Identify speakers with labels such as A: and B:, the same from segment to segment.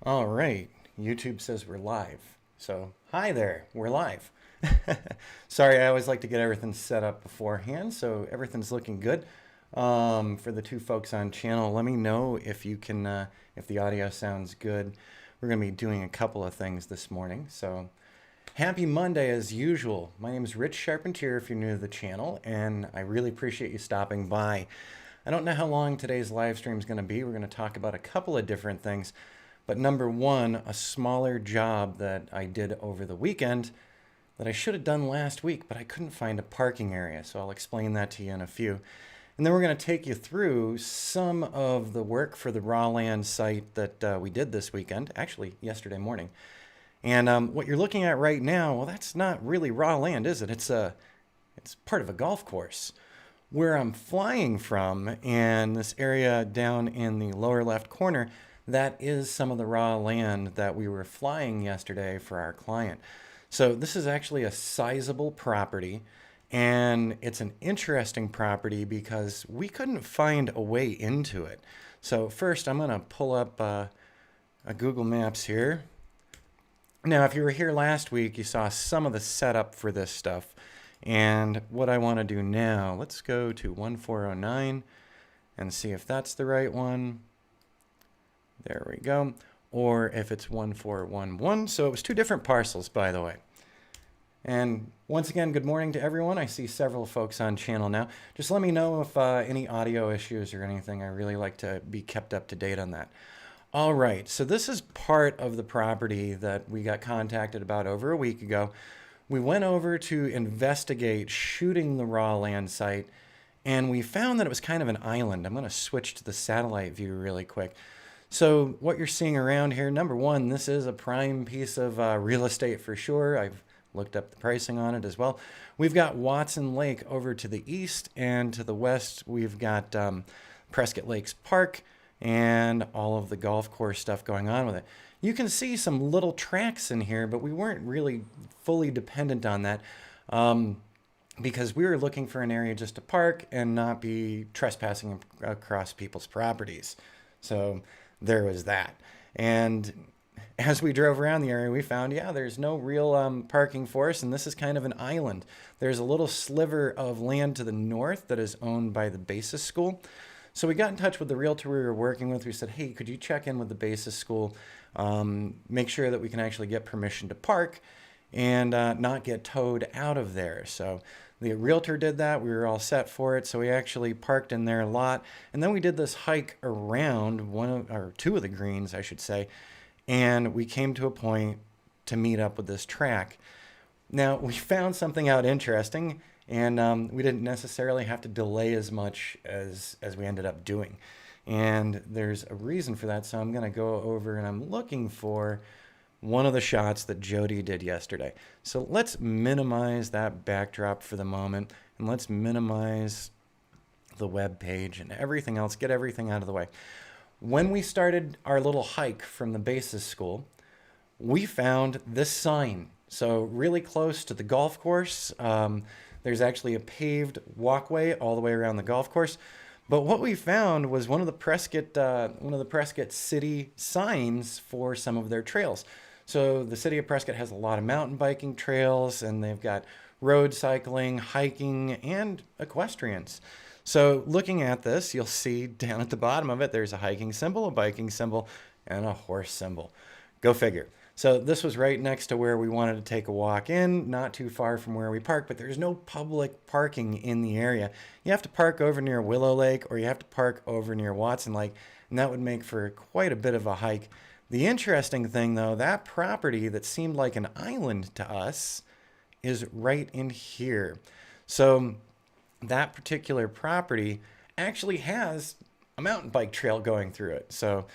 A: All right, YouTube says we're live. So, hi there, we're live. Sorry, I always like to get everything set up beforehand, so everything's looking good. For the two folks on channel, let me know if you can, if the audio sounds good. We're going to be doing a couple of things this morning. So, happy Monday as usual. My name is Rich Charpentier if you're new to the channel, and I really appreciate you stopping by. I don't know how long today's live stream is going to be. We're going to talk about a couple of different things. But number one, a smaller job that I did over the weekend that I should have done last week, but I couldn't find a parking area. So I'll explain that to you in a few. And then we're going to take you through some of the work for the raw land site that we did this weekend, actually yesterday morning. And what you're looking at right now, well, that's not really raw land, is it? It's part of a golf course. Where I'm flying from, and this area down in the lower left corner, that is some of the raw land that we were flying yesterday for our client. So this is actually a sizable property, and it's an interesting property because we couldn't find a way into it. So first I'm going to pull up a Google Maps here. Now, if you were here last week, you saw some of the setup for this stuff. And what I want to do now, let's go to 1409 and see if that's the right one. There we go. Or if it's 1411. So it was two different parcels, by the way. And once again, good morning to everyone. I see several folks on channel now. Just let me know if any audio issues or anything. I really like to be kept up to date on that. All right, so this is part of the property that we got contacted about over a week ago. We went over to investigate shooting the raw land site, and we found that it was kind of an island. I'm going to switch to the satellite view really quick. So what you're seeing around here, number one, this is a prime piece of real estate for sure. I've looked up the pricing on it as well. We've got Watson Lake over to the east, and to the west we've got Prescott Lakes Park and all of the golf course stuff going on with it. You can see some little tracks in here, but we weren't really fully dependent on that because we were looking for an area just to park and not be trespassing across people's properties. So there was that. And as we drove around the area, we found, yeah, there's no real parking for us, and this is kind of an island. There's a little sliver of land to the north that is owned by the basis school. So we got in touch with the realtor we were working with. We said, hey, could you check in with the basis school, make sure that we can actually get permission to park and not get towed out of there. So the realtor did that. We were all set for it. So we actually parked in their lot. And then we did this hike around two of the greens, I should say. And we came to a point to meet up with this track. Now, we found something out interesting. And we didn't necessarily have to delay as much as we ended up doing. And there's a reason for that. So I'm going to go over and I'm looking for one of the shots that Jody did yesterday. So let's minimize that backdrop for the moment. And let's minimize the web page and everything else. Get everything out of the way. When we started our little hike from the basis school, we found this sign. So really close to the golf course. There's actually a paved walkway all the way around the golf course. But what we found was one of the Prescott city signs for some of their trails. So the city of Prescott has a lot of mountain biking trails, and they've got road cycling, hiking, and equestrians. So looking at this, you'll see down at the bottom of it, there's a hiking symbol, a biking symbol, and a horse symbol. Go figure. So this was right next to where we wanted to take a walk in, not too far from where we park, but there's no public parking in the area. You have to park over near Willow Lake, or you have to park over near Watson Lake, and that would make for quite a bit of a hike. The interesting thing, though, that property that seemed like an island to us is right in here. So that particular property actually has a mountain bike trail going through it. So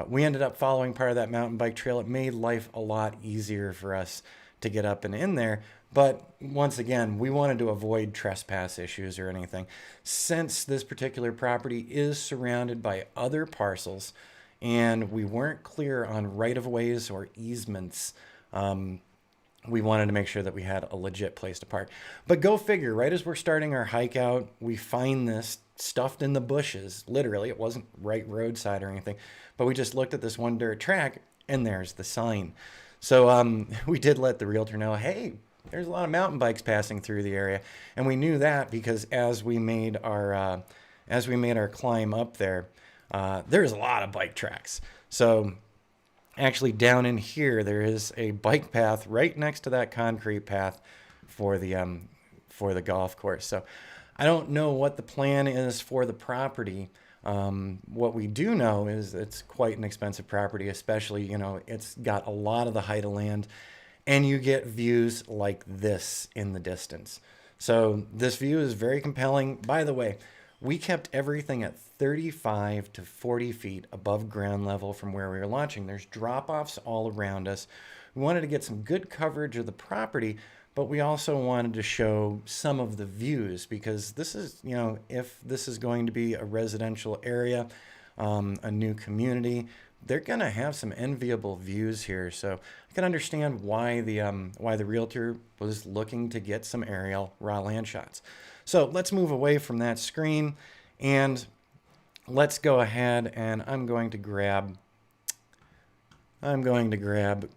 A: we ended up following part of that mountain bike trail. It made life a lot easier for us to get up and in there. But once again, we wanted to avoid trespass issues or anything. Since this particular property is surrounded by other parcels and we weren't clear on right-of-ways or easements, we wanted to make sure that we had a legit place to park. But go figure, right as we're starting our hike out, we find this stuffed in the bushes. Literally, it wasn't right roadside or anything. But we just looked at this one dirt track, and there's the sign. So we did let the realtor know, hey, there's a lot of mountain bikes passing through the area, and we knew that because as we made our climb up there, there's a lot of bike tracks. So actually down in here, there is a bike path right next to that concrete path for the golf course. So I don't know what the plan is for the property. What we do know is it's quite an expensive property, especially, it's got a lot of the height of land, and you get views like this in the distance. So this view is very compelling. By the way, we kept everything at 35 to 40 feet above ground level from where we were launching. There's drop-offs all around us. We wanted to get some good coverage of the property, but we also wanted to show some of the views because this is, if this is going to be a residential area, a new community, they're going to have some enviable views here. So I can understand why the realtor was looking to get some aerial raw land shots. So let's move away from that screen and let's go ahead, and I'm going to grab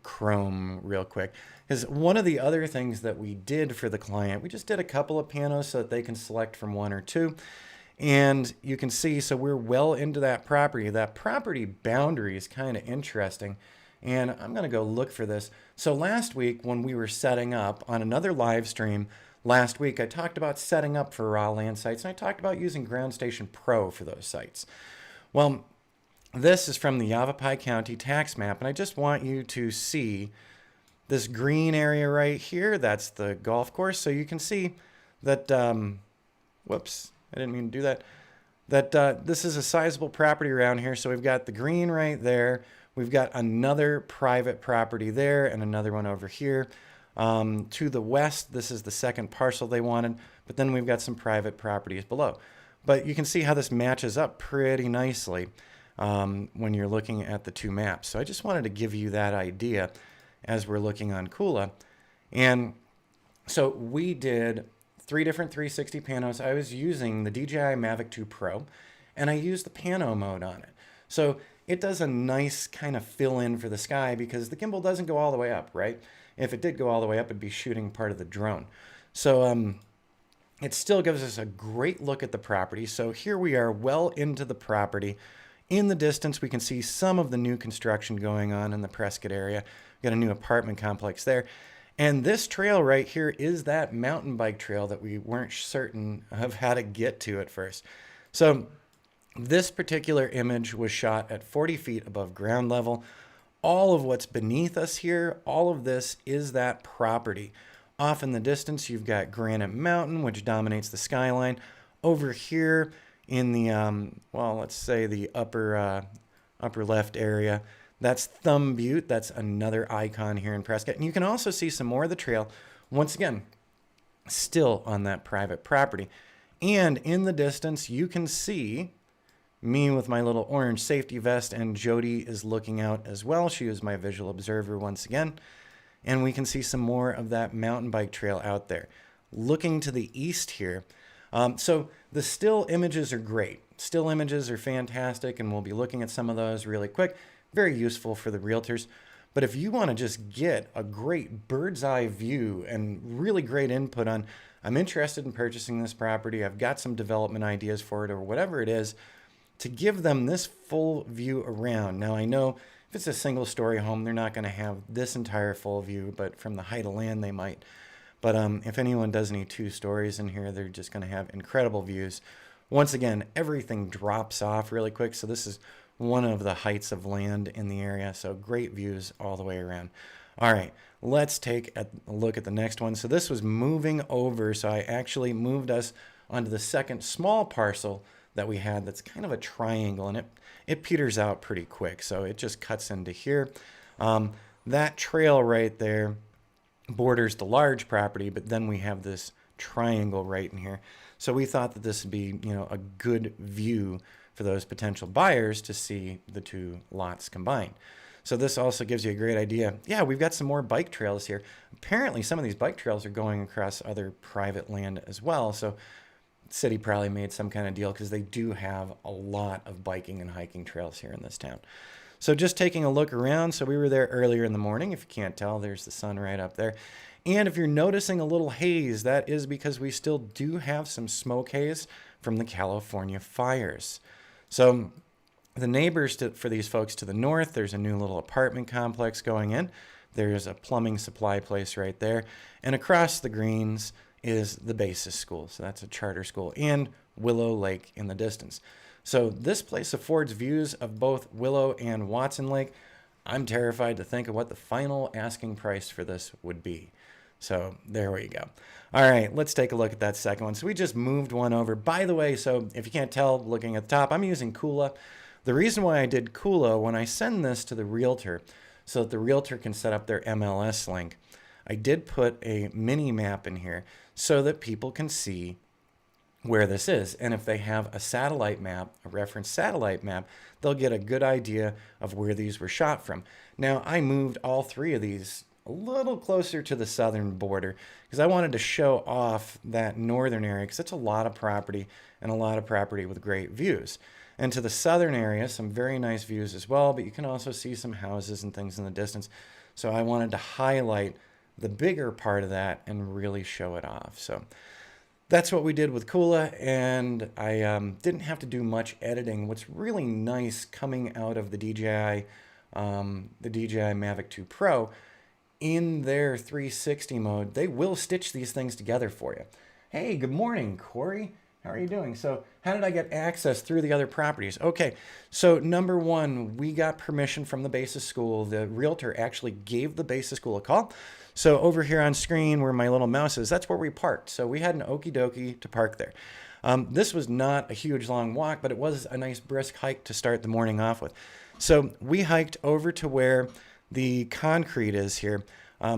A: Chrome real quick. Because one of the other things that we did for the client, we just did a couple of panos so that they can select from one or two. And you can see, so we're well into that property. That property boundary is kind of interesting. And I'm going to go look for this. So last week when we were setting up on another live stream, last week I talked about setting up for raw land sites. And I talked about using Ground Station Pro for those sites. Well, this is from the Yavapai County Tax Map. And I just want you to see this green area right here. That's the golf course. So you can see that, whoops, I didn't mean to do that. That this is a sizable property around here. So we've got the green right there. We've got another private property there and another one over here. To the west, this is the second parcel they wanted, but then we've got some private properties below. But you can see how this matches up pretty nicely when you're looking at the two maps. So I just wanted to give you that idea as we're looking on Kula. And so we did 3 different 360 panos. I was using the DJI Mavic 2 Pro, and I used the pano mode on it. So it does a nice kind of fill in for the sky because the gimbal doesn't go all the way up, right? If it did go all the way up, it'd be shooting part of the drone. So it still gives us a great look at the property. So here we are well into the property. In the distance, we can see some of the new construction going on in the Prescott area. We've got a new apartment complex there. And this trail right here is that mountain bike trail that we weren't certain of how to get to at first. So this particular image was shot at 40 feet above ground level. All of what's beneath us here, all of this is that property. Off in the distance, you've got Granite Mountain, which dominates the skyline. Over here in the, well, let's say the upper left area, that's Thumb Butte. That's another icon here in Prescott. And you can also see some more of the trail, once again, still on that private property. And in the distance, you can see me with my little orange safety vest, and Jody is looking out as well. She is my visual observer once again. And we can see some more of that mountain bike trail out there. Looking to the east here. So the still images are great. Still images are fantastic, and we'll be looking at some of those really quick. Very useful for the realtors. But if you want to just get a great bird's eye view and really great input on, I'm interested in purchasing this property, I've got some development ideas for it, or whatever it is, to give them this full view around. Now I know if it's a single story home, they're not going to have this entire full view, but from the height of land they might. But if anyone does any 2 stories in here, they're just going to have incredible views. Once again, everything drops off really quick. So this is one of the heights of land in the area. So great views all the way around. All right, let's take a look at the next one. So this was moving over. So I actually moved us onto the second small parcel that we had that's kind of a triangle, and it peters out pretty quick. So it just cuts into here. That trail right there borders the large property, but then we have this triangle right in here. So we thought that this would be, a good view for those potential buyers to see the 2 lots combined. So this also gives you a great idea. Yeah, we've got some more bike trails here. Apparently some of these bike trails are going across other private land as well. So the city probably made some kind of deal because they do have a lot of biking and hiking trails here in this town. So just taking a look around. So we were there earlier in the morning. If you can't tell, there's the sun right up there. And if you're noticing a little haze, that is because we still do have some smoke haze from the California fires. So the neighbors for these folks to the north, there's a new little apartment complex going in. There's a plumbing supply place right there. And across the greens is the basis school. So that's a charter school, and Willow Lake in the distance. So this place affords views of both Willow and Watson Lake. I'm terrified to think of what the final asking price for this would be. So there we go. All right, let's take a look at that second one. So we just moved one over. By the way, so if you can't tell looking at the top, I'm using Kula. The reason why I did Kula, when I send this to the realtor so that the realtor can set up their MLS link, I did put a mini map in here so that people can see where this is. And if they have a satellite map, a reference satellite map, they'll get a good idea of where these were shot from. Now, I moved all three of these a little closer to the southern border because I wanted to show off that northern area because it's a lot of property and a lot of property with great views. And to the southern area, some very nice views as well, but you can also see some houses and things in the distance. So I wanted to highlight the bigger part of that and really show it off. So that's what we did with Kula, and I didn't have to do much editing. What's really nice coming out of the DJI Mavic 2 Pro, in their 360 mode, they will stitch these things together for you. Hey, good morning, Corey. How are you doing? So how did I get access through the other properties? Okay, so number one, we got permission from the basis school. The realtor actually gave the basis school a call. So over here on screen where my little mouse is, that's where we parked. So we had an okie dokie to park there. This was not a huge long walk, but it was a nice brisk hike to start the morning off with. So we hiked over to where the concrete is here.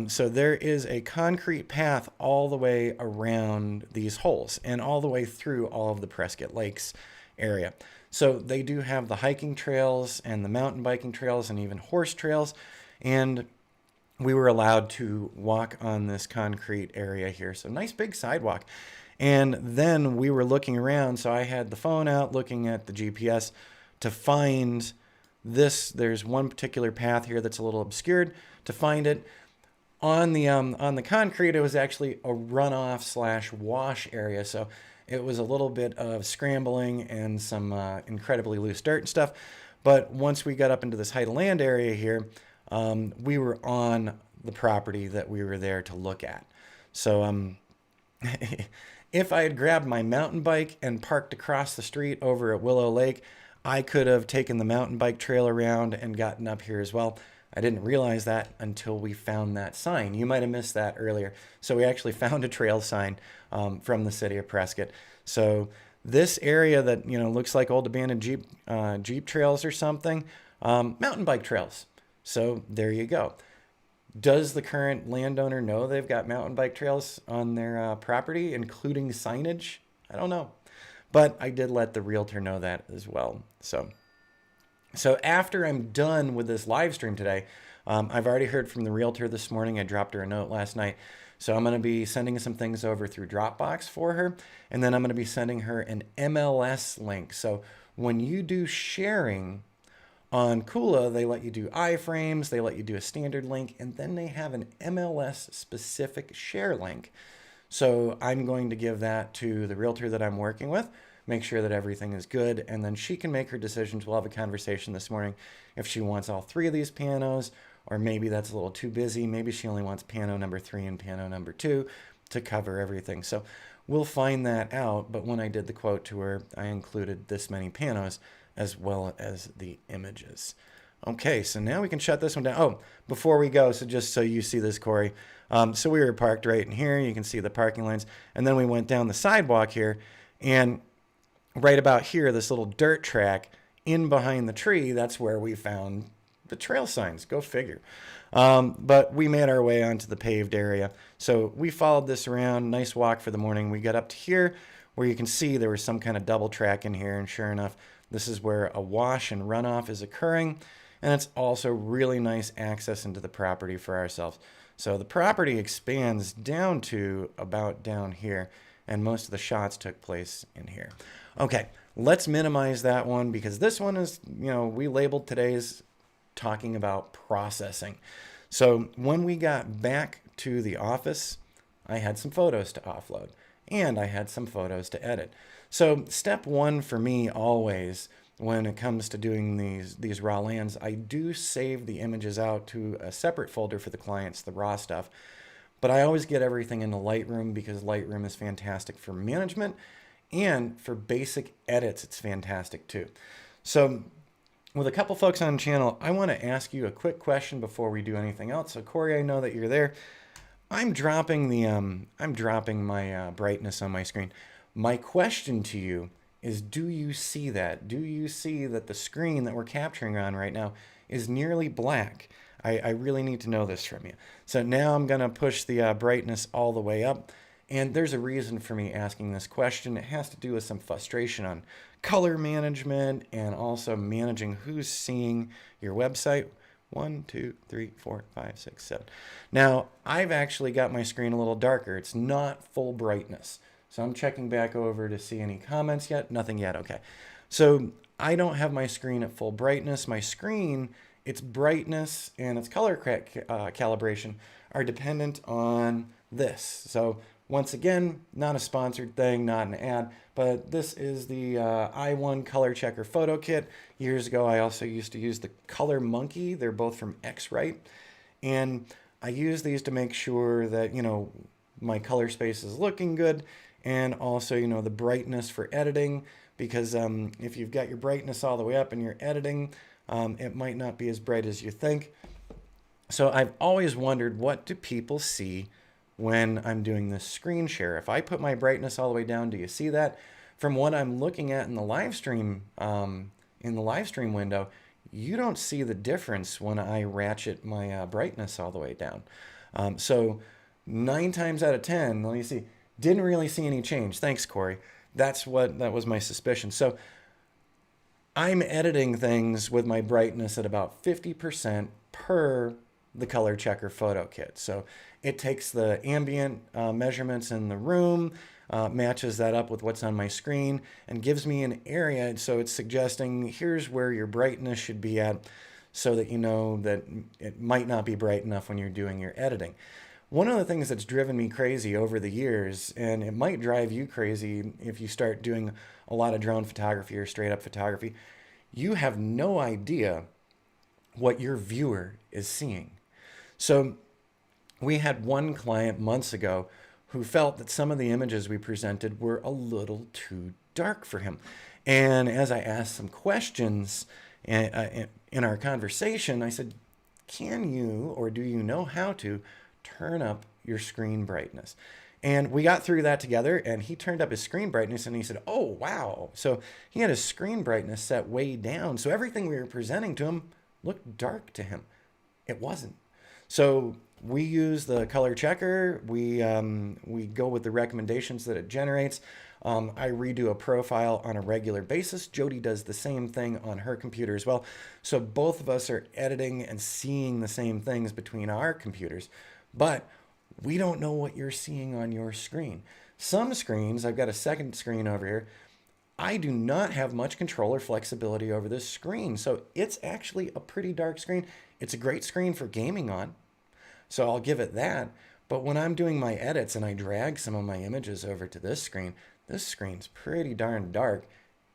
A: So there is a concrete path all the way around these holes and all the way through all of the Prescott Lakes area. So they do have the hiking trails and the mountain biking trails and even horse trails. And we were allowed to walk on this concrete area here. So nice big sidewalk. And then we were looking around. So I had the phone out looking at the GPS to find this. There's one particular path here that's a little obscured. To find it on the concrete, it was actually a runoff / wash area. So it was a little bit of scrambling and some incredibly loose dirt and stuff. But once we got up into this height of land area here, we were on the property that we were there to look at. So if I had grabbed my mountain bike and parked across the street over at Willow Lake, I could have taken the mountain bike trail around and gotten up here as well. I didn't realize that until we found that sign. You might have missed that earlier. So we actually found a trail sign from the city of Prescott. So this area that looks like old abandoned Jeep trails or something, mountain bike trails. So there you go. Does the current landowner know they've got mountain bike trails on their property, including signage? I don't know. But I did let the realtor know that as well. So after I'm done with this live stream today, I've already heard from the realtor this morning. I dropped her a note last night. So I'm going to be sending some things over through Dropbox for her. And then I'm going to be sending her an MLS link. So when you do sharing on Kula, they let you do iframes, they let you do a standard link, and then they have an MLS specific share link. So I'm going to give that to the realtor that I'm working with, make sure that everything is good, and then she can make her decisions. We'll have a conversation this morning if she wants all three of these panos, or maybe that's a little too busy. Maybe she only wants pano number 3 and pano number 2 to cover everything. So we'll find that out. But when I did the quote to her, I included this many panos as well as the images. Okay, so now we can shut this one down. Oh, before we go, so just so you see this, Corey. So we were parked right in here. You can see the parking lanes. And then we went down the sidewalk here. And right about here, this little dirt track in behind the tree, that's where we found the trail signs. Go figure. But we made our way onto the paved area. So we followed this around. Nice walk for the morning. We got up to here where you can see there was some kind of double track in here. And sure enough, this is where a wash and runoff is occurring. And it's also really nice access into the property for ourselves. So the property expands down to about down here, and most of the shots took place in here. Okay, let's minimize that one because this one is, we labeled today's talking about processing. So when we got back to the office, I had some photos to offload and I had some photos to edit. So step one for me always when it comes to doing these raw lands, I do save the images out to a separate folder for the clients, the raw stuff. But I always get everything into Lightroom because Lightroom is fantastic for management, and for basic edits, it's fantastic too. So with a couple folks on the channel, I want to ask you a quick question before we do anything else. So Corey, I know that you're there. I'm dropping my brightness on my screen. My question to you is, do you see that? Do you see that the screen that we're capturing on right now is nearly black? I really need to know this from you. So now I'm going to push the brightness all the way up. And there's a reason for me asking this question. It has to do with some frustration on color management and also managing who's seeing your website. 1, 2, 3, 4, 5, 6, 7. Now, I've actually got my screen a little darker. It's not full brightness. So I'm checking back over to see any comments yet. Nothing yet. Okay. So I don't have my screen at full brightness. My screen, its brightness and its color calibration are dependent on this. So once again, not a sponsored thing, not an ad, but this is the i1 Color Checker Photo Kit. Years ago, I also used to use the Color Monkey. They're both from X-Rite. And I use these to make sure that, my color space is looking good, and also, the brightness for editing, because if you've got your brightness all the way up and you're editing, it might not be as bright as you think. So I've always wondered, what do people see when I'm doing this screen share? If I put my brightness all the way down, do you see that? From what I'm looking at in the live stream, window, you don't see the difference when I ratchet my brightness all the way down. So 9 times out of 10, let me see, didn't really see any change. Thanks, Corey. That was my suspicion. So I'm editing things with my brightness at about 50% per the Color Checker Photo Kit. So it takes the ambient measurements in the room, matches that up with what's on my screen, and gives me an area. So it's suggesting here's where your brightness should be at, so that you know that it might not be bright enough when you're doing your editing. One of the things that's driven me crazy over the years, and it might drive you crazy if you start doing a lot of drone photography or straight up photography, you have no idea what your viewer is seeing. So we had one client months ago who felt that some of the images we presented were a little too dark for him. And as I asked some questions in our conversation, I said, can you, or do you know how to turn up your screen brightness? And we got through that together, and he turned up his screen brightness and he said, oh, wow. So he had his screen brightness set way down. So everything we were presenting to him looked dark to him. It wasn't. So we use the color checker. We go with the recommendations that it generates. I redo a profile on a regular basis. Jody does the same thing on her computer as well. So both of us are editing and seeing the same things between our computers, but we don't know what you're seeing on your screen. Some screens, I've got a second screen over here, I do not have much control or flexibility over this screen. So it's actually a pretty dark screen. It's a great screen for gaming on, so I'll give it that. But when I'm doing my edits and I drag some of my images over to this screen's pretty darn dark,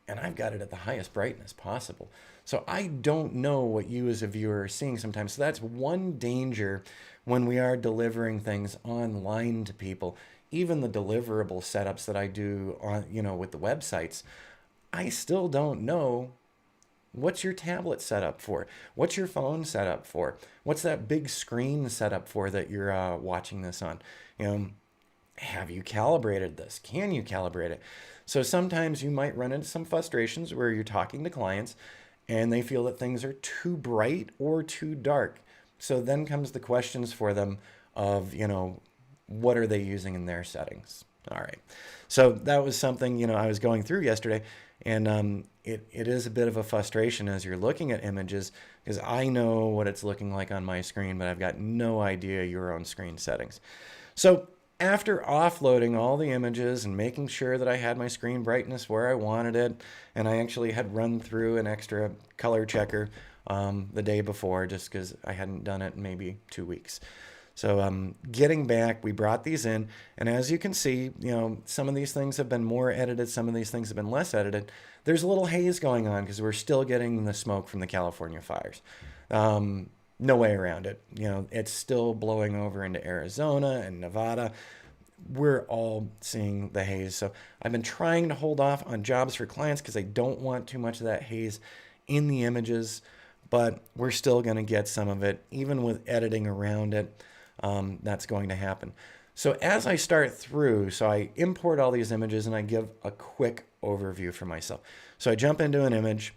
A: and I've got it at the highest brightness possible. So I don't know what you as a viewer are seeing sometimes. So that's one danger when we are delivering things online to people. Even the deliverable setups that I do on, with the websites, I still don't know what's your tablet set up for? What's your phone set up for? What's that big screen set up for that you're watching this on? Have you calibrated this? Can you calibrate it? So sometimes you might run into some frustrations where you're talking to clients and they feel that things are too bright or too dark. So then comes the questions for them of, what are they using in their settings? All right. So that was something, I was going through yesterday, and it is a bit of a frustration as you're looking at images, because I know what it's looking like on my screen, but I've got no idea your own screen settings. So After offloading all the images and making sure that I had my screen brightness where I wanted it, and I actually had run through an extra color checker the day before just because I hadn't done it in maybe 2 weeks. So getting back, we brought these in, and as you can see, some of these things have been more edited, some of these things have been less edited. There's a little haze going on because we're still getting the smoke from the California fires. No way around it. It's still blowing over into Arizona and Nevada. We're all seeing the haze. So I've been trying to hold off on jobs for clients because I don't want too much of that haze in the images, but we're still going to get some of it, even with editing around it. That's going to happen. So as I start through, so I import all these images and I give a quick overview for myself. So I jump into an image,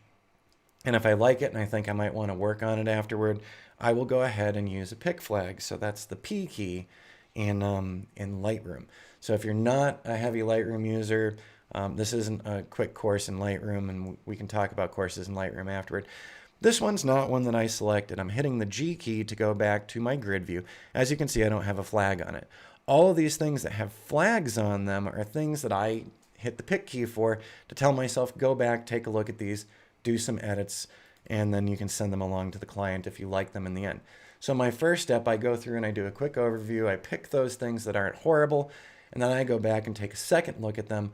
A: and if I like it and I think I might want to work on it afterward, I will go ahead and use a pick flag. So that's the P key in Lightroom. So if you're not a heavy Lightroom user, this isn't a quick course in Lightroom, and we can talk about courses in Lightroom afterward. This one's not one that I selected. I'm hitting the G key to go back to my grid view. As you can see, I don't have a flag on it. All of these things that have flags on them are things that I hit the pick key for to tell myself, go back, take a look at these, do some edits, and then you can send them along to the client if you like them in the end. So my first step, I go through and I do a quick overview. I pick those things that aren't horrible, and then I go back and take a second look at them.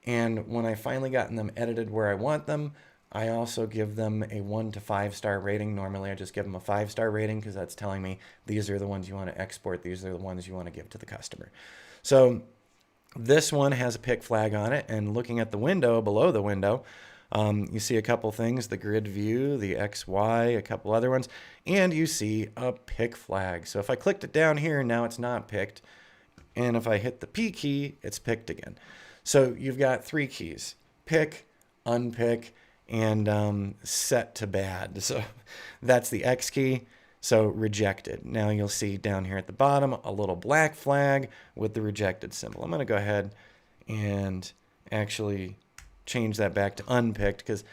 A: And when I finally gotten them edited where I want them, I also give them a 1 to 5 star rating. Normally I just give them a 5-star rating because that's telling me these are the ones you want to export. These are the ones you want to give to the customer. So this one has a pick flag on it, and looking at the window, below the window, you see a couple things, the grid view, the XY, a couple other ones, and you see a pick flag. So if I clicked it down here, now it's not picked. And if I hit the P key, it's picked again. So you've got 3 keys: pick, unpick, and set to bad. So that's the X key. So rejected. Now you'll see down here at the bottom a little black flag with the rejected symbol. I'm going to go ahead and actually change that back to unpicked because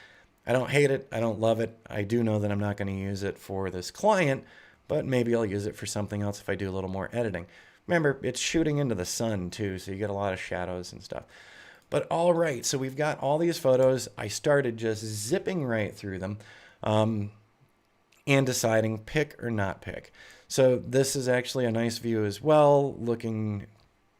A: I don't hate it. I don't love it. I do know that I'm not going to use it for this client, but maybe I'll use it for something else if I do a little more editing. Remember, it's shooting into the sun too, so you get a lot of shadows and stuff. But all right, so we've got all these photos. I started just zipping right through them and deciding pick or not pick. So this is actually a nice view as well, looking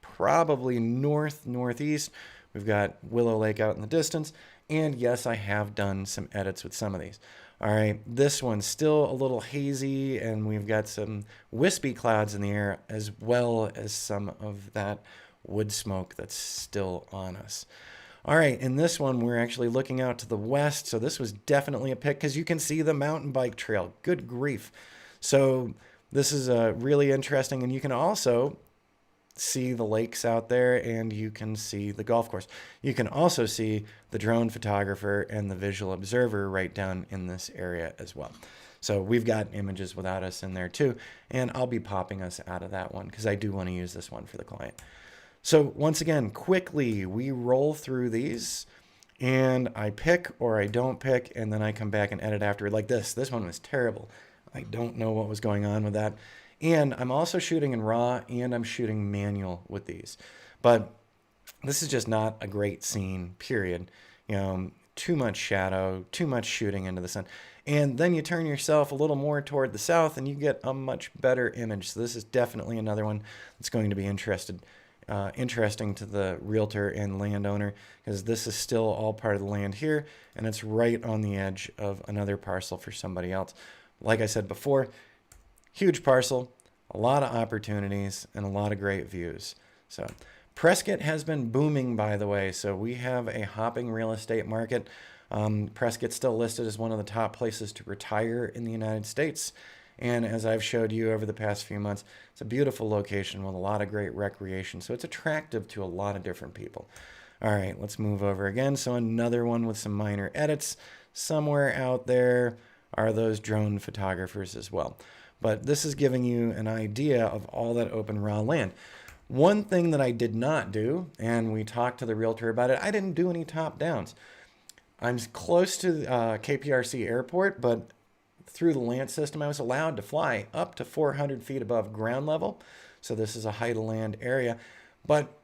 A: probably northeast. We've got Willow Lake out in the distance. And yes, I have done some edits with some of these. All right, this one's still a little hazy, and we've got some wispy clouds in the air, as well as some of that wood smoke that's still on us. All right, in this one, we're actually looking out to the west, so this was definitely a pick because you can see the mountain bike trail. Good grief. So this is really interesting, and you can also see the lakes out there, and you can see the golf course. You can also see the drone photographer and the visual observer right down in this area as well. So we've got images without us in there too, and I'll be popping us out of that one because I do want to use this one for the client. So once again, quickly, we roll through these, and I pick or I don't pick, and then I come back and edit after. Like this. This one was terrible. I don't know what was going on with that. And I'm also shooting in RAW, and I'm shooting manual with these. But this is just not a great scene, period. Too much shadow, too much shooting into the sun. And then you turn yourself a little more toward the south, and you get a much better image. So this is definitely another one that's going to be interesting to the realtor and landowner, because this is still all part of the land here, and it's right on the edge of another parcel for somebody else. Like I said before, huge parcel, a lot of opportunities, and a lot of great views. So Prescott has been booming, by the way. So we have a hopping real estate market. Prescott's still listed as one of the top places to retire in the United States. And as I've showed you over the past few months, it's a beautiful location with a lot of great recreation. So it's attractive to a lot of different people. All right, let's move over again. So another one with some minor edits. Somewhere out there are those drone photographers as well. But this is giving you an idea of all that open raw land. One thing that I did not do, and we talked to the realtor about it, I didn't do any top downs. I'm close to KPRC airport, but through the land system, I was allowed to fly up to 400 feet above ground level. So this is a height of land area. But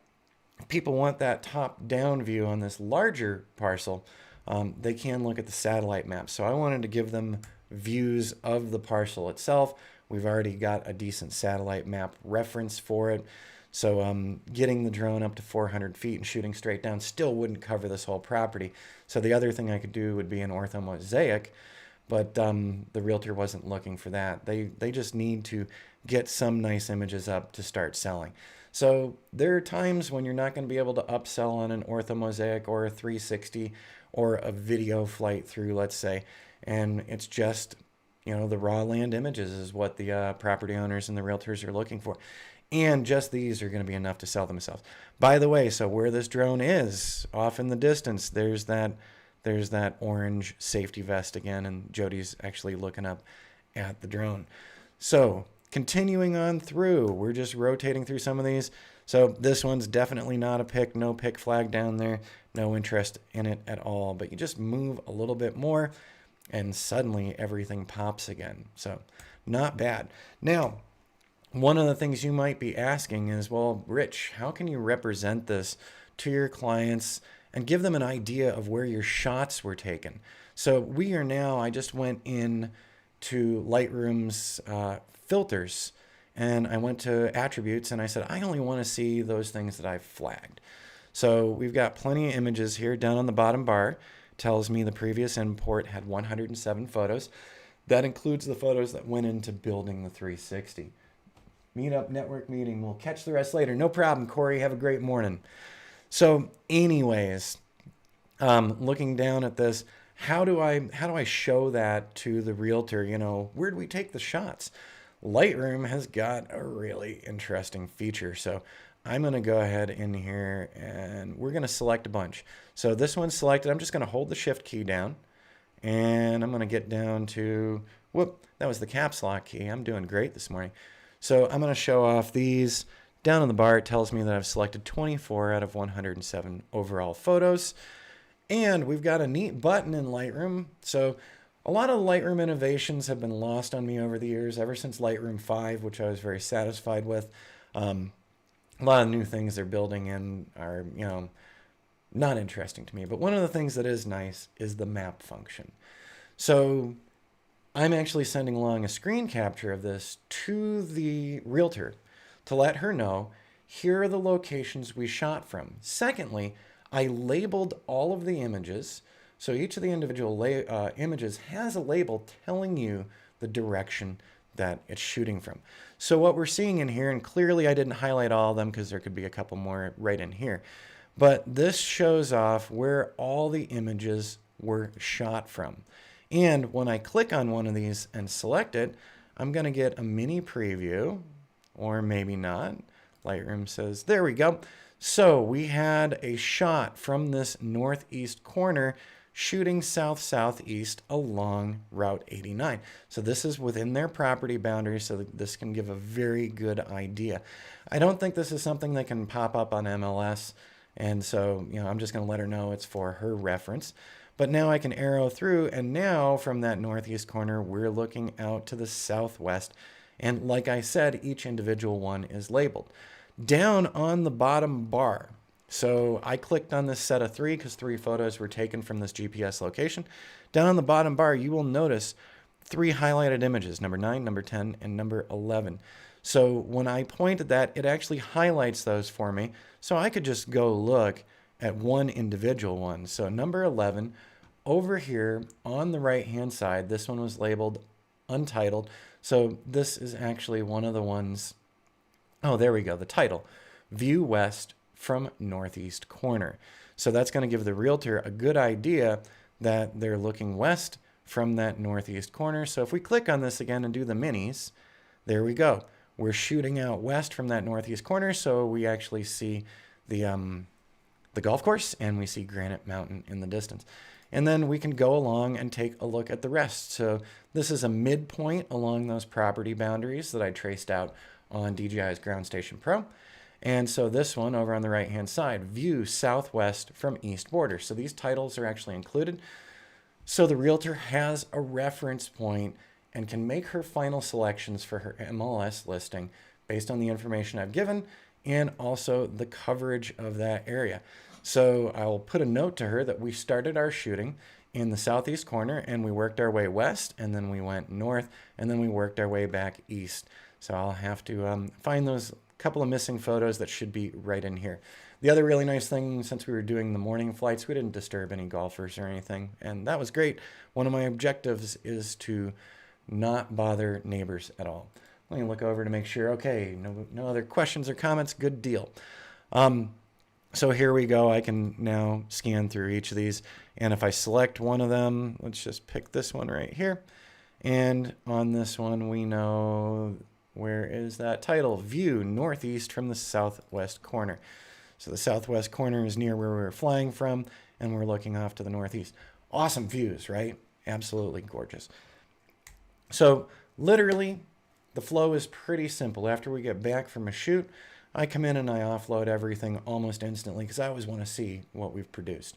A: if people want that top-down view on this larger parcel, they can look at the satellite map. So I wanted to give them views of the parcel itself. We've already got a decent satellite map reference for it. So getting the drone up to 400 feet and shooting straight down still wouldn't cover this whole property. So the other thing I could do would be an orthomosaic, but the realtor wasn't looking for that. They just need to get some nice images up to start selling. So there are times when you're not going to be able to upsell on an orthomosaic or a 360 or a video flight through, let's say, and it's just, the raw land images is what the property owners and the realtors are looking for. And just these are going to be enough to sell themselves. By the way, so where this drone is, off in the distance, there's that orange safety vest again, and Jody's actually looking up at the drone. So continuing on through, we're just rotating through some of these. So this one's definitely not a pick, no pick flag down there, no interest in it at all. But you just move a little bit more, and suddenly everything pops again. So not bad. Now, one of the things you might be asking is, well, Rich, how can you represent this to your clients and give them an idea of where your shots were taken? So we are now, I just went in to Lightroom's filters, and I went to attributes, and I said, I only want to see those things that I've flagged. So we've got plenty of images here. Down on the bottom bar tells me the previous import had 107 photos. That includes the photos that went into building the 360. Meetup network meeting. We'll catch the rest later. No problem, Corey. Have a great morning. So anyways, looking down at this, how do I show that to the realtor? Where do we take the shots? Lightroom has got a really interesting feature. So I'm going to go ahead in here and we're going to select a bunch. So this one's selected. I'm just going to hold the shift key down and I'm going to get down to, whoop, that was the caps lock key. I'm doing great this morning. So I'm going to show off these. Down on the bar, it tells me that I've selected 24 out of 107 overall photos. And we've got a neat button in Lightroom. So a lot of Lightroom innovations have been lost on me over the years, ever since Lightroom 5, which I was very satisfied with. A lot of new things they're building in are, not interesting to me. But one of the things that is nice is the map function. So I'm actually sending along a screen capture of this to the realtor to let her know, here are the locations we shot from. Secondly, I labeled all of the images. So each of the individual images has a label telling you the direction that it's shooting from. So what we're seeing in here, and clearly I didn't highlight all of them because there could be a couple more right in here, but this shows off where all the images were shot from. And when I click on one of these and select it, I'm going to get a mini preview, or maybe not. Lightroom says, there we go. So we had a shot from this northeast corner shooting south-southeast along Route 89. So this is within their property boundaries, so this can give a very good idea. I don't think this is something that can pop up on MLS, and so I'm just going to let her know it's for her reference. But now I can arrow through, and now from that northeast corner, we're looking out to the southwest. And like I said, each individual one is labeled. Down on the bottom bar, so I clicked on this set of 3 because 3 photos were taken from this GPS location. Down on the bottom bar, you will notice 3 highlighted images, number 9, number 10, and number 11. So when I point at that, it actually highlights those for me. So I could just go look at one individual one. So number 11, over here on the right-hand side, this one was labeled Untitled. So this is actually one of the ones, oh, there we go, the title, View West from Northeast Corner. So that's going to give the realtor a good idea that they're looking west from that northeast corner. So if we click on this again and do the minis, there we go. We're shooting out west from that northeast corner, so we actually see the golf course, and we see Granite Mountain in the distance. And then we can go along and take a look at the rest. So this is a midpoint along those property boundaries that I traced out on DJI's Ground Station Pro. And so this one over on the right-hand side, view southwest from east border. So these titles are actually included. So the realtor has a reference point and can make her final selections for her MLS listing based on the information I've given and also the coverage of that area. So I'll put a note to her that we started our shooting in the southeast corner and we worked our way west, and then we went north, and then we worked our way back east. So I'll have to find those couple of missing photos that should be right in here. The other really nice thing, since we were doing the morning flights, we didn't disturb any golfers or anything, and that was great. One of my objectives is to not bother neighbors at all. Let me look over to make sure. Okay, no other questions or comments. Good deal. So here we go. I can now scan through each of these. And if I select one of them, let's just pick this one right here. And on this one, we know, where is that title? View northeast from the southwest corner. So the southwest corner is near where we were flying from, and we're looking off to the northeast. Awesome views, right? Absolutely gorgeous. So literally, the flow is pretty simple. After we get back from a shoot, I come in and I offload everything almost instantly because I always want to see what we've produced.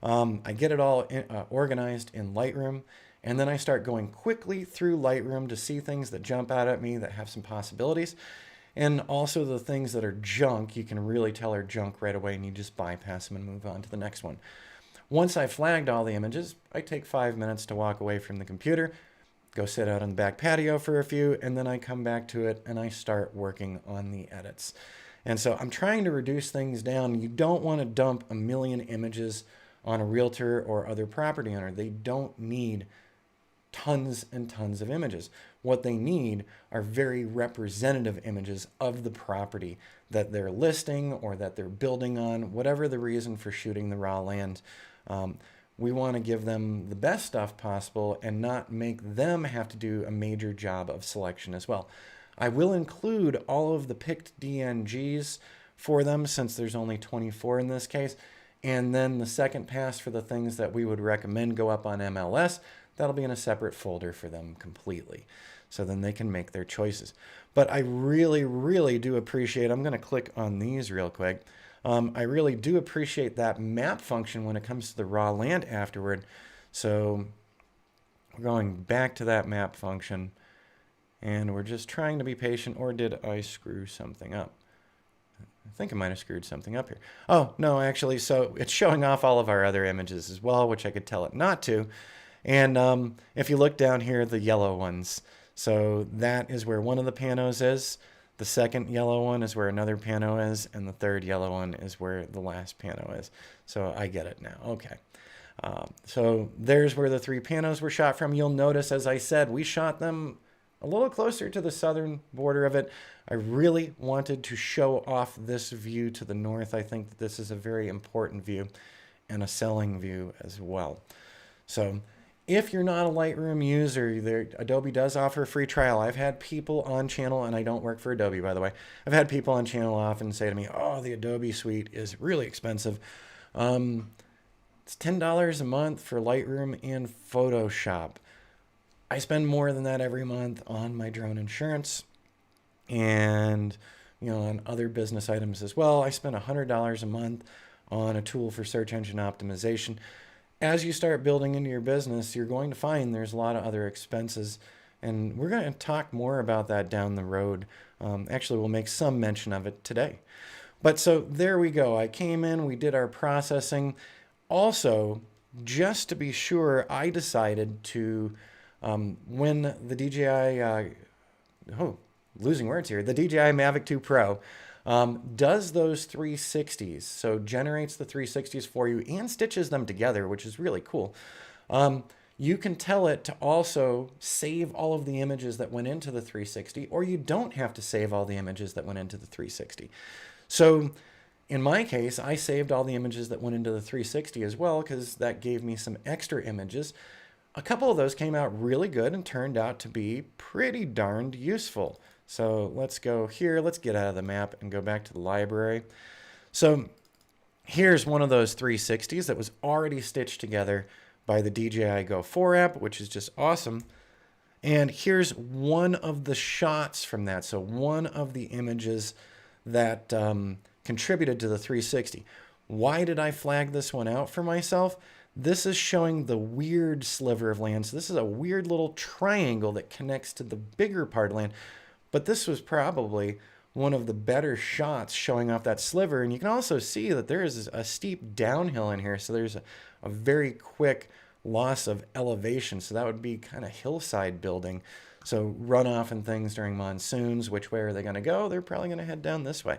A: I get it all organized in Lightroom, and then I start going quickly through Lightroom to see things that jump out at me that have some possibilities. And also the things that are junk, you can really tell are junk right away, and you just bypass them and move on to the next one. Once I've flagged all the images, I take 5 minutes to walk away from the computer, go sit out on the back patio for a few, and then I come back to it and I start working on the edits. And so I'm trying to reduce things down. You don't want to dump a million images on a realtor or other property owner. They don't need tons and tons of images. What they need are very representative images of the property that they're listing or that they're building on, whatever the reason for shooting the raw land. We want to give them the best stuff possible and not make them have to do a major job of selection as well. I will include all of the picked DNGs for them, since there's only 24 in this case. And then the second pass for the things that we would recommend go up on MLS, that'll be in a separate folder for them completely. So then they can make their choices. But I really, really do appreciate, I'm going to click on these real quick. I really do appreciate that map function when it comes to the raw land afterward. So we're going back to that map function, and we're just trying to be patient. Or did I screw something up? I think I might have screwed something up here. Oh, no, actually, so it's showing off all of our other images as well, which I could tell it not to. And if you look down here, the yellow ones, so that is where one of the panos is. The second yellow one is where another pano is, and the third yellow one is where the last pano is. So I get it now. Okay. So there's where the three panos were shot from. You'll notice, as I said, we shot them a little closer to the southern border of it. I really wanted to show off this view to the north. I think that this is a very important view and a selling view as well. So if you're not a Lightroom user, Adobe does offer a free trial. I've had people on channel, and I don't work for Adobe, by the way. I've had people on channel often say to me, oh, the Adobe suite is really expensive. It's $10 a month for Lightroom and Photoshop. I spend more than that every month on my drone insurance and, on other business items as well. I spend $100 a month on a tool for search engine optimization. As you start building into your business, you're going to find there's a lot of other expenses, and we're going to talk more about that down the road. Actually, we'll make some mention of it today. But so there we go. I came in, we did our processing. Also, just to be sure, I decided to, when the DJI, losing words here, the DJI Mavic 2 Pro, does those 360s, so generates the 360s for you and stitches them together, which is really cool. You can tell it to also save all of the images that went into the 360, or you don't have to save all the images that went into the 360. So in my case, I saved all the images that went into the 360 as well, because that gave me some extra images. A couple of those came out really good and turned out to be pretty darned useful. So let's go here. Let's get out of the map and go back to the library. So here's one of those 360s that was already stitched together by the DJI Go 4 app, which is just awesome. And here's one of the shots from that. So one of the images that contributed to the 360. Why did I flag this one out for myself? This is showing the weird sliver of land. So this is a weird little triangle that connects to the bigger part of land. But this was probably one of the better shots showing off that sliver. And you can also see that there is a steep downhill in here. So there's a very quick loss of elevation. So that would be kind of hillside building. So runoff and things during monsoons, which way are they going to go? They're probably going to head down this way.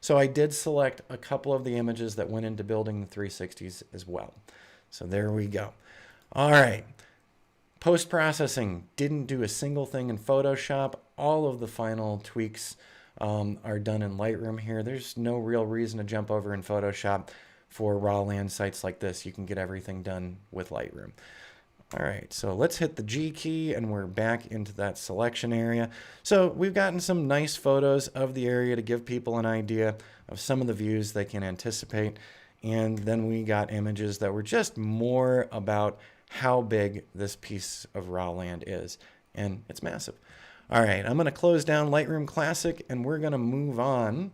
A: So I did select a couple of the images that went into building the 360s as well. So there we go. All right. Post-processing, didn't do a single thing in Photoshop. All of the final tweaks are done in Lightroom here. There's no real reason to jump over in Photoshop for raw land sites like this. You can get everything done with Lightroom. All right, so let's hit the G key and we're back into that selection area. So we've gotten some nice photos of the area to give people an idea of some of the views they can anticipate. And then we got images that were just more about how big this piece of raw land is. And it's massive. All right, I'm going to close down Lightroom Classic and we're going to move on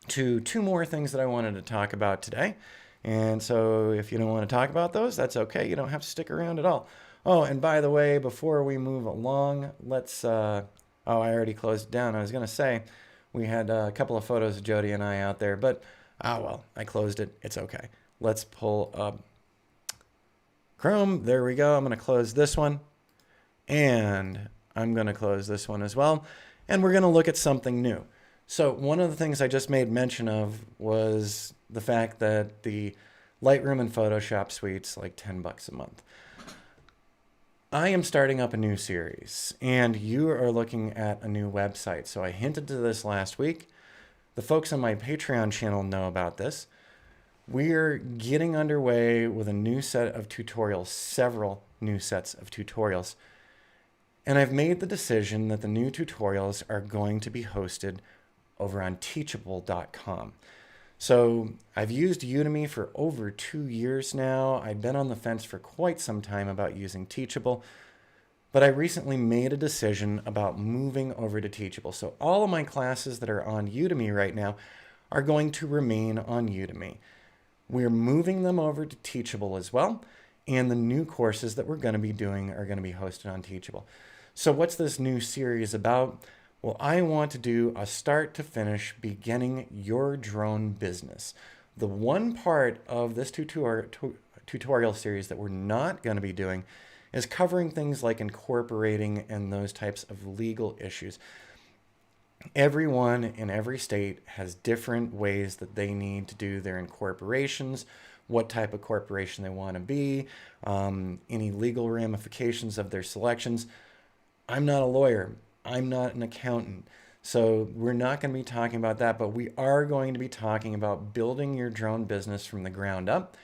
A: to two more things that I wanted to talk about today. And so if you don't want to talk about those, that's okay. You don't have to stick around at all. Oh, and by the way, before we move along, let's, oh, I already closed it down. I was going to say we had a couple of photos of Jody and I out there, but, well, I closed it. It's okay. Let's pull up Chrome. There we go. I'm going to close this one and I'm going to close this one as well. And we're going to look at something new. So one of the things I just made mention of was the fact that the Lightroom and Photoshop suite's like $10 a month. I am starting up a new series and you are looking at a new website. So I hinted to this last week. The folks on my Patreon channel know about this. We're getting underway with a new set of tutorials, several new sets of tutorials. And I've made the decision that the new tutorials are going to be hosted over on teachable.com. So I've used Udemy for over 2 years now. I've been on the fence for quite some time about using Teachable, but I recently made a decision about moving over to Teachable. So all of my classes that are on Udemy right now are going to remain on Udemy. We're moving them over to Teachable as well, and the new courses that we're going to be doing are going to be hosted on Teachable. So what's this new series about? Well, I want to do a start to finish beginning your drone business. The one part of this tutorial series that we're not going to be doing is covering things like incorporating and those types of legal issues. Everyone in every state has different ways that they need to do their incorporations, what type of corporation they want to be, any legal ramifications of their selections. I'm not a lawyer. I'm not an accountant, so we're not going to be talking about that, but we are going to be talking about building your drone business from the ground up,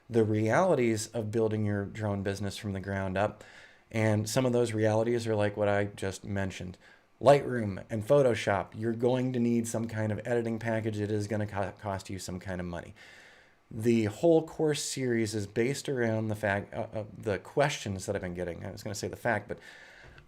A: the realities of building your drone business from the ground up, and some of those realities are like what I just mentioned. Lightroom and Photoshop, you're going to need some kind of editing package. It is going to cost you some kind of money. The whole course series is based around the fact, the questions that I've been getting. I was going to say the fact, but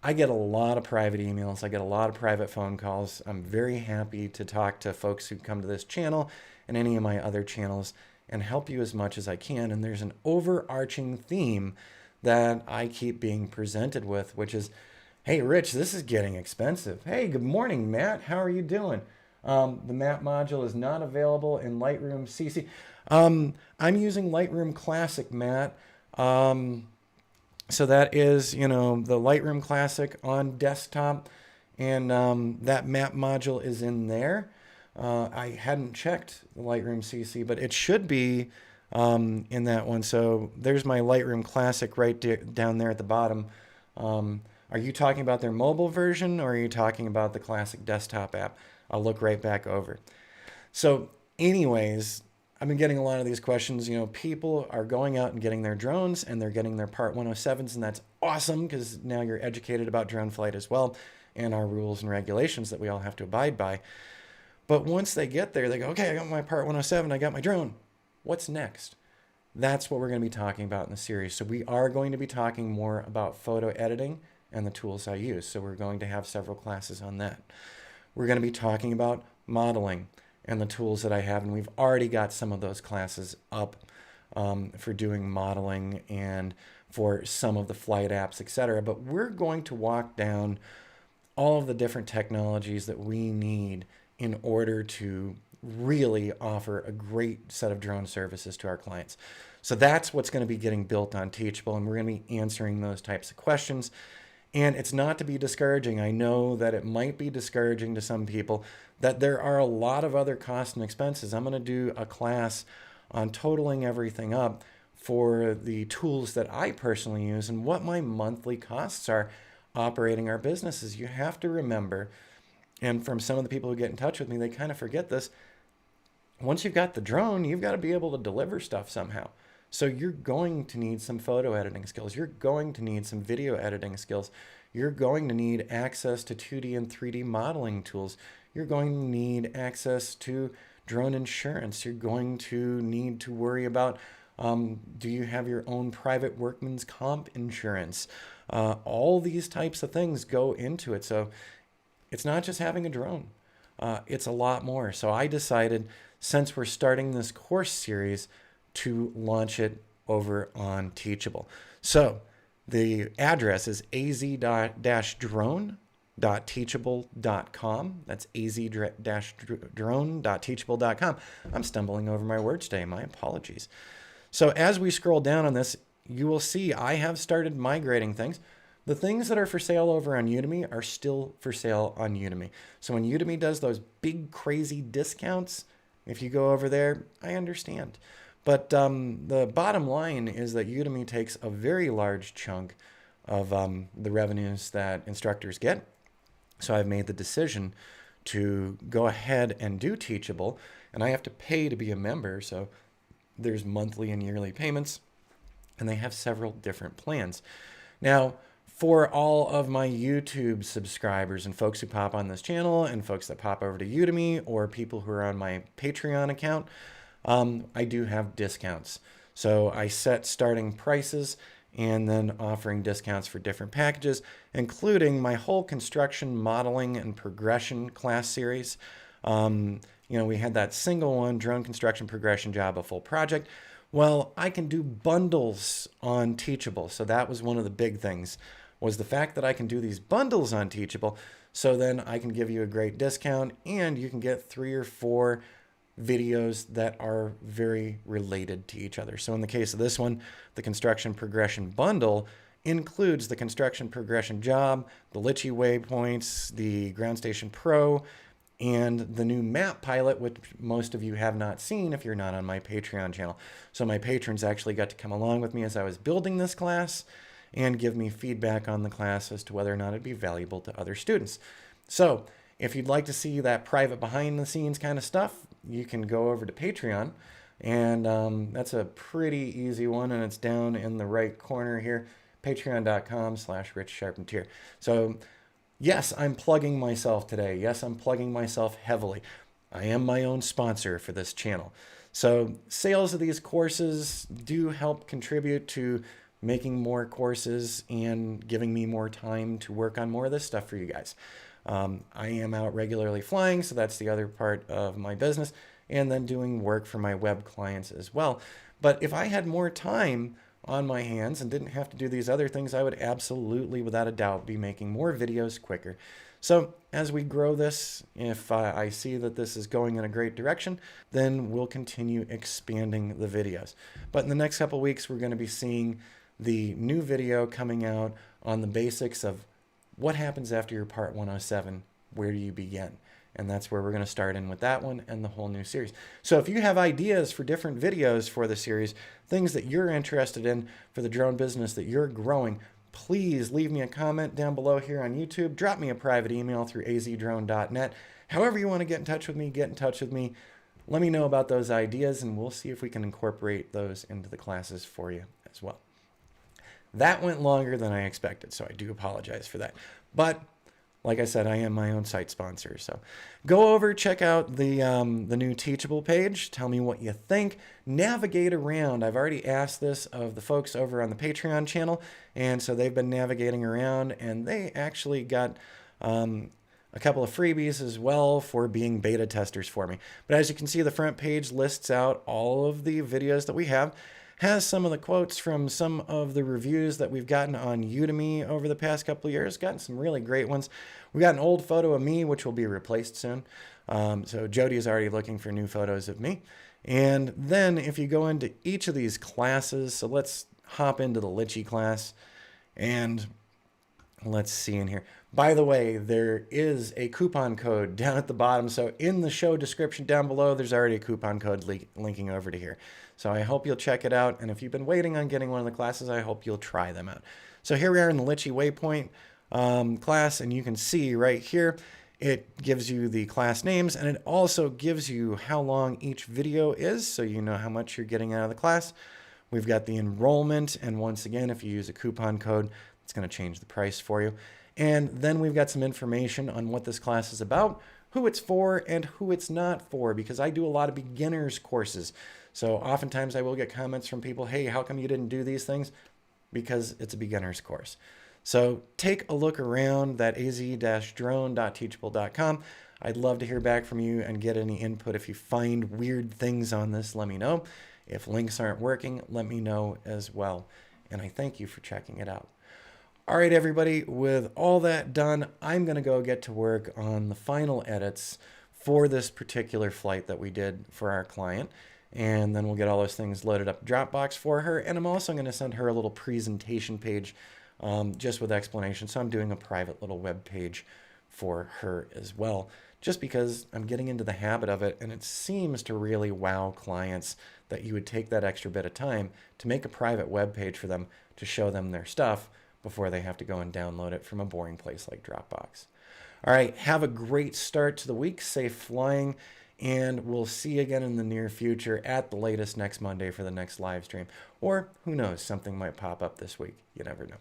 A: I get a lot of private emails. I get a lot of private phone calls. I'm very happy to talk to folks who come to this channel and any of my other channels and help you as much as I can. And there's an overarching theme that I keep being presented with, which is, hey, Rich, this is getting expensive. Hey, good morning, Matt. How are you doing? The map module is not available in Lightroom CC. I'm using Lightroom Classic, Matt. So that is, the Lightroom Classic on desktop, and that map module is in there. I hadn't checked the Lightroom CC, but it should be in that one. So there's my Lightroom Classic right down there at the bottom. Are you talking about their mobile version, or are you talking about the Classic desktop app? I'll look right back over. So anyways, I've been getting a lot of these questions. People are going out and getting their drones and they're getting their Part 107s, and that's awesome because now you're educated about drone flight as well and our rules and regulations that we all have to abide by. But once they get there, they go, okay, I got my Part 107, I got my drone. What's next? That's what we're going to be talking about in the series. So we are going to be talking more about photo editing and the tools I use. So we're going to have several classes on that. We're going to be talking about modeling and the tools that I have, and we've already got some of those classes up for doing modeling and for some of the flight apps, etc. But we're going to walk down all of the different technologies that we need in order to really offer a great set of drone services to our clients. So that's what's going to be getting built on Teachable, and we're going to be answering those types of questions. And it's not to be discouraging. I know that it might be discouraging to some people that there are a lot of other costs and expenses. I'm going to do a class on totaling everything up for the tools that I personally use and what my monthly costs are operating our businesses. You have to remember, and from some of the people who get in touch with me, they kind of forget this. Once you've got the drone, you've got to be able to deliver stuff somehow. So you're going to need some photo editing skills. You're going to need some video editing skills. You're going to need access to 2D and 3D modeling tools. You're going to need access to drone insurance. You're going to need to worry about, do you have your own private workman's comp insurance? All these types of things go into it. So it's not just having a drone. It's a lot more. So I decided, since we're starting this course series, to launch it over on Teachable. So the address is az-drone.teachable.com. That's az-drone.teachable.com. I'm stumbling over my words today. My apologies. So as we scroll down on this, you will see I have started migrating things. The things that are for sale over on Udemy are still for sale on Udemy. So when Udemy does those big, crazy discounts, if you go over there, I understand. But the bottom line is that Udemy takes a very large chunk of the revenues that instructors get. So I've made the decision to go ahead and do Teachable, and I have to pay to be a member. So there's monthly and yearly payments, and they have several different plans. Now, for all of my YouTube subscribers and folks who pop on this channel and folks that pop over to Udemy or people who are on my Patreon account, I do have discounts. So I set starting prices and then offering discounts for different packages, including my whole construction modeling and progression class series. We had that single one, drone construction progression job, a full project. Well, I can do bundles on Teachable. So that was one of the big things, was the fact that I can do these bundles on Teachable. So then I can give you a great discount and you can get 3 or 4 videos that are very related to each other. So in the case of this one, the construction progression bundle includes the construction progression job, the Litchi waypoints, the Ground Station Pro, and the new map pilot, which most of you have not seen if you're not on my Patreon channel. So my patrons actually got to come along with me as I was building this class and give me feedback on the class as to whether or not it'd be valuable to other students. So if you'd like to see that private behind the scenes kind of stuff, you can go over to Patreon, and that's a pretty easy one, and it's down in the right corner here, patreon.com/richsharpentier. So yes, I'm plugging myself today. Yes, I'm plugging myself heavily. I am my own sponsor for this channel. So sales of these courses do help contribute to making more courses and giving me more time to work on more of this stuff for you guys. I am out regularly flying, so that's the other part of my business, and then doing work for my web clients as well. But if I had more time on my hands and didn't have to do these other things, I would absolutely, without a doubt, be making more videos quicker. So as we grow this, if I see that this is going in a great direction, then we'll continue expanding the videos. But in the next couple of weeks, we're going to be seeing the new video coming out on the basics of what happens after your Part 107, where do you begin? And that's where we're going to start in with that one and the whole new series. So if you have ideas for different videos for the series, things that you're interested in for the drone business that you're growing, please leave me a comment down below here on YouTube. Drop me a private email through azdrone.net. However you want to get in touch with me, get in touch with me. Let me know about those ideas, and we'll see if we can incorporate those into the classes for you as well. That went longer than I expected, so I do apologize for that. But like I said, I am my own site sponsor. So go over, check out the new Teachable page. Tell me what you think. Navigate around. I've already asked this of the folks over on the Patreon channel, and so they've been navigating around, and they actually got a couple of freebies as well for being beta testers for me. But as you can see, the front page lists out all of the videos that we have. has some of the quotes from some of the reviews that we've gotten on Udemy over the past couple of years. Gotten some really great ones. We got an old photo of me, which will be replaced soon. So Jody is already looking for new photos of me. And then if you go into each of these classes, so let's hop into the Litchi class and let's see in here. By the way, there is a coupon code down at the bottom. So in the show description down below, there's already a coupon code linking over to here. So I hope you'll check it out. And if you've been waiting on getting one of the classes, I hope you'll try them out. So here we are in the Litchi Waypoint class, and you can see right here, it gives you the class names, and it also gives you how long each video is, so you know how much you're getting out of the class. We've got the enrollment, and once again, if you use a coupon code, it's going to change the price for you. And then we've got some information on what this class is about, who it's for, and who it's not for, because I do a lot of beginners courses. So oftentimes I will get comments from people, hey, how come you didn't do these things? Because it's a beginner's course. So take a look around that az-drone.teachable.com. I'd love to hear back from you and get any input. If you find weird things on this, let me know. If links aren't working, let me know as well. And I thank you for checking it out. All right, everybody, with all that done, I'm going to go get to work on the final edits for this particular flight that we did for our client. And then we'll get all those things loaded up Dropbox for her. And I'm also going to send her a little presentation page just with explanation. So I'm doing a private little web page for her as well, just because I'm getting into the habit of it. And it seems to really wow clients that you would take that extra bit of time to make a private web page for them to show them their stuff before they have to go and download it from a boring place like Dropbox. All right, have a great start to the week. Safe flying. And we'll see you again in the near future at the latest next Monday for the next live stream. Or who knows, something might pop up this week. You never know.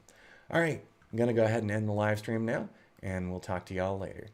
A: All right, I'm going to go ahead and end the live stream now, and we'll talk to y'all later.